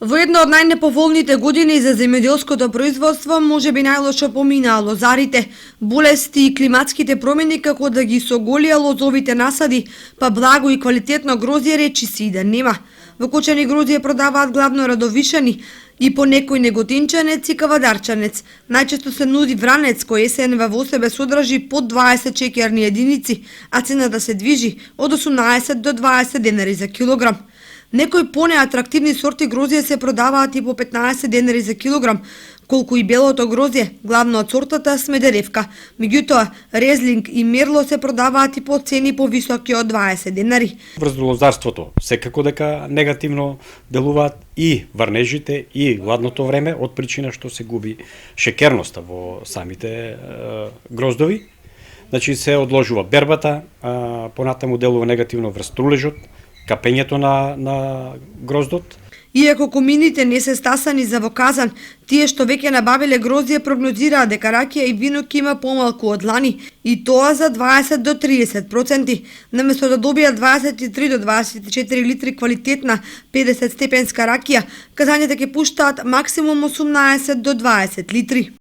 Во една од најнеповолните години за земјоделското производство, можеби најлошо поминаа лозарите, болести и климатските промени како да ги соголија лозовите насади, па благо и квалитетно грозје речиси и да нема. Во кочани грозје продаваат главно радовишани и по некој неготинчанец и кавадарчанец. Најчесто се нуди вранец кој есенва во себе содржи под 20 шеќерни единици, а цената се движи од 18 до 20 денари за килограм. Некои понеатрактивни сорти грозје се продаваат и по 15 денари за килограм, колку и белото грозје, главно од сортата Смедеревка. Меѓутоа, Резлинг и Мерло се продаваат и по цени повисоки од 20 денари. Врз лозарството секако дека негативно делуваат и врнежите и ладното време од причина што се губи шекерноста во самите гроздови. Значи се одложува бербата, понатаму делува негативно врз трулежот, капењето на гроздот. Иако комините не се стасани за во казан, тие што веќе набавиле гроздје прогнозираат дека ракија и вино ќе има помалку од лани, и тоа за 20 до 30%. Наместо да добијат 23 до 24 литри квалитетна 50 степенска ракија, казањата ќе пуштаат максимум 18 до 20 литри.